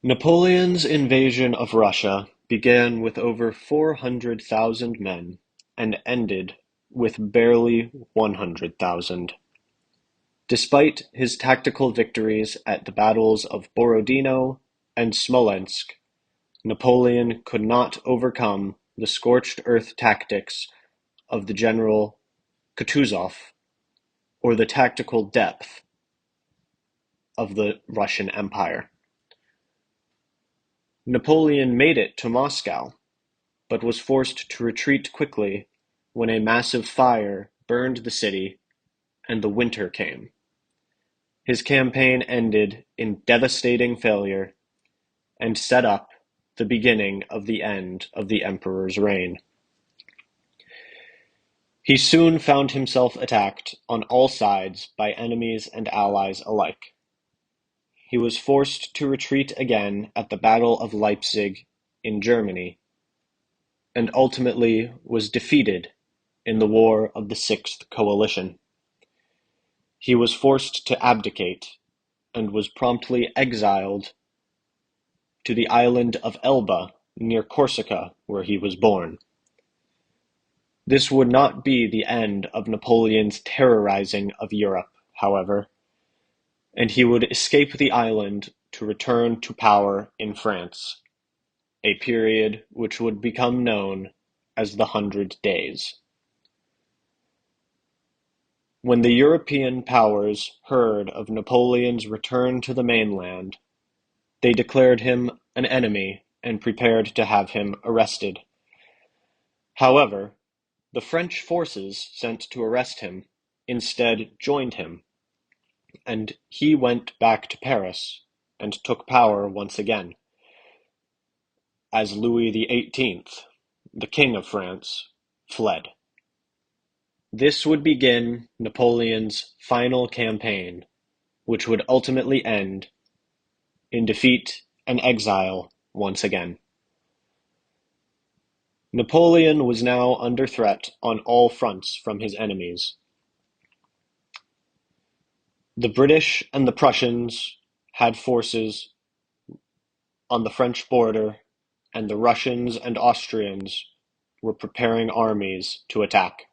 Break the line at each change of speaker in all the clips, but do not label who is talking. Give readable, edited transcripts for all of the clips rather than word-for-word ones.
Napoleon's invasion of Russia began with over 400,000 men and ended with barely 100,000. Despite his tactical victories at the battles of Borodino and Smolensk, Napoleon could not overcome the scorched earth tactics of the general Kutuzov or the tactical depth of the Russian Empire. Napoleon made it to Moscow, but was forced to retreat quickly when a massive fire burned the city and the winter came. His campaign ended in devastating failure and set up the beginning of the end of the emperor's reign. He soon found himself attacked on all sides by enemies and allies alike. He was forced to retreat again at the Battle of Leipzig in Germany, and ultimately was defeated in the War of the Sixth Coalition. He was forced to abdicate and was promptly exiled to the island of Elba near Corsica, where he was born. This would not be the end of Napoleon's terrorizing of Europe, however, and he would escape the island to return to power in France, a period which would become known as the Hundred Days. When the European powers heard of Napoleon's return to the mainland, they declared him an enemy and prepared to have him arrested. However, the French forces sent to arrest him instead joined him, and he went back to Paris and took power once again, as Louis XVIII, the King of France, fled. This would begin Napoleon's final campaign, which would ultimately end in defeat and exile once again. Napoleon was now under threat on all fronts from his enemies. The British and the Prussians had forces on the French border, and the Russians and Austrians were preparing armies to attack.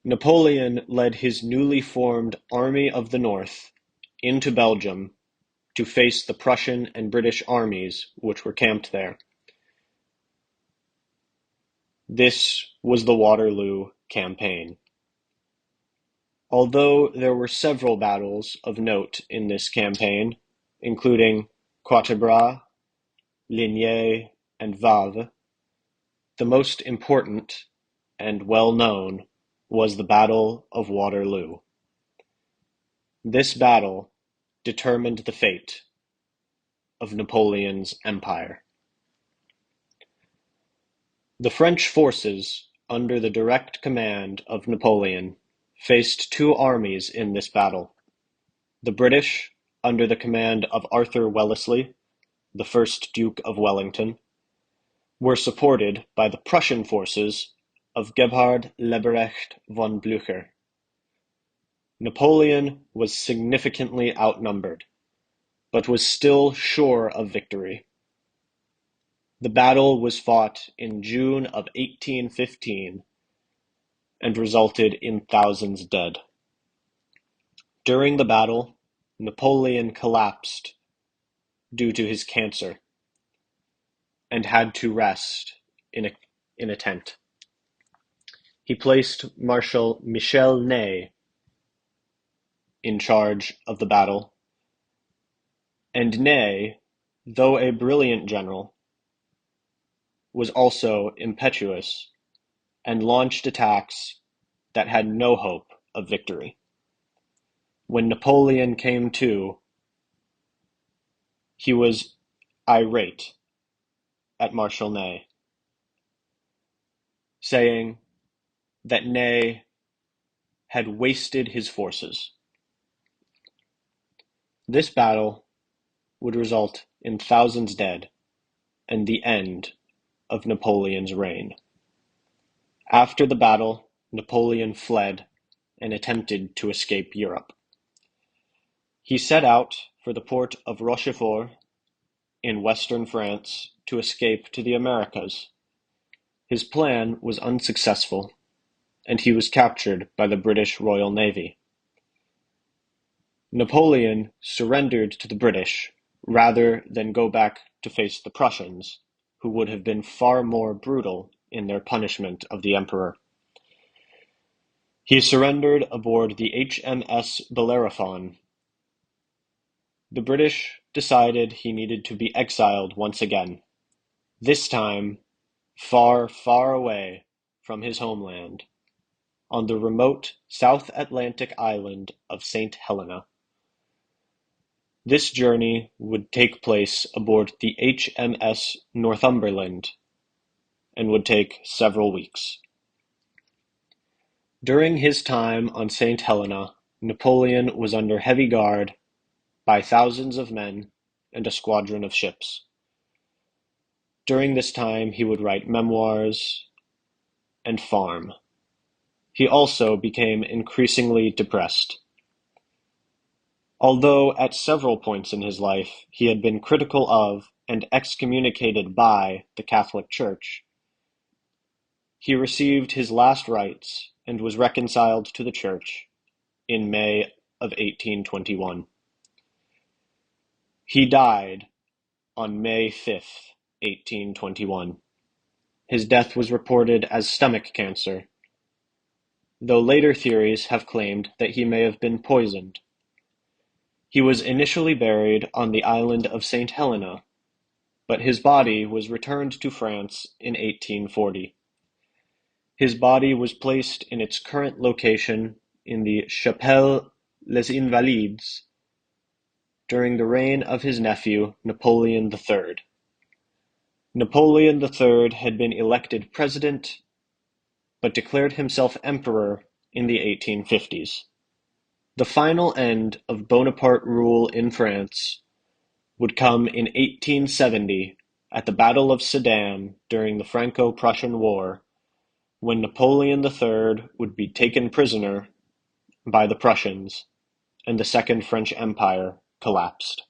Napoleon led his newly formed Army of the North into Belgium to face the Prussian and British armies which were camped there. This was the Waterloo Campaign. Although there were several battles of note in this campaign, including Quatre Bras, Ligny, and Wavre, the most important and well-known was the Battle of Waterloo. This battle determined the fate of Napoleon's empire. The French forces, under the direct command of Napoleon, faced two armies in this battle. The British, under the command of Arthur Wellesley, the first Duke of Wellington, were supported by the Prussian forces of Gebhard Leberecht von Blücher. Napoleon was significantly outnumbered, but was still sure of victory. The battle was fought in June of 1815 and resulted in thousands dead. During the battle, Napoleon collapsed due to his cancer and had to rest in a tent. He placed Marshal Michel Ney in charge of the battle, and Ney, though a brilliant general, was also impetuous and launched attacks that had no hope of victory. When Napoleon came to, he was irate at Marshal Ney, saying that Ney had wasted his forces. This battle would result in thousands dead and the end of Napoleon's reign. After the battle, Napoleon fled and attempted to escape Europe. He set out for the port of Rochefort in western France to escape to the Americas. His plan was unsuccessful, and he was captured by the British Royal Navy. Napoleon surrendered to the British rather than go back to face the Prussians, who would have been far more brutal in their punishment of the emperor. He surrendered aboard the HMS Bellerophon. The British decided he needed to be exiled once again, this time far, far away from his homeland, on the remote South Atlantic island of St. Helena. This journey would take place aboard the HMS Northumberland and would take several weeks. During his time on St. Helena, Napoleon was under heavy guard by thousands of men and a squadron of ships. During this time, he would write memoirs and farm. He also became increasingly depressed. Although at several points in his life he had been critical of and excommunicated by the Catholic Church, he received his last rites and was reconciled to the Church in May of 1821. He died on May 5th, 1821. His death was reported as stomach cancer, though later theories have claimed that he may have been poisoned. He was initially buried on the island of St. Helena, but his body was returned to France in 1840. His body was placed in its current location in the Chapelle les Invalides during the reign of his nephew Napoleon III. Napoleon III had been elected president, but declared himself emperor in the 1850s. The final end of Bonaparte rule in France would come in 1870 at the Battle of Sedan during the Franco-Prussian War, when Napoleon III would be taken prisoner by the Prussians and the Second French Empire collapsed.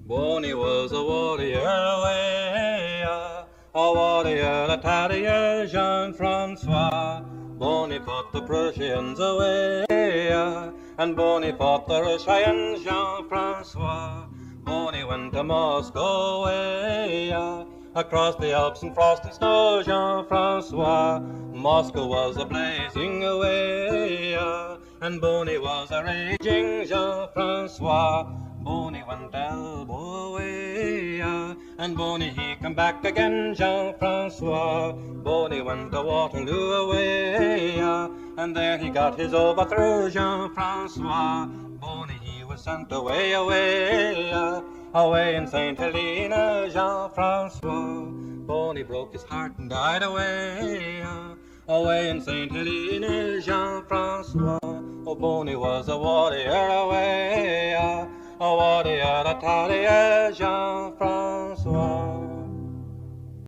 Boney was a warrior away, a warrior, a terrier, Jean-Francois. Boney fought the Prussians away, and Boney fought the Russians, Jean-Francois. Boney went to Moscow away, across the Alps in frost and snow, Jean-Francois. Moscow was a blazing away, and Boney was a raging, Jean-Francois. Boney went elbow away, and Boney he come back again, Jean-Francois. Boney went to Waterloo away, and there he got his overthrow, Jean-Francois. Boney he was sent away, away in St. Helena, Jean-Francois. Boney broke his heart and died away, away in St. Helena, Jean-Francois. Oh, Boney was a warrior away, a warrior, a terrier, Jean-Francois.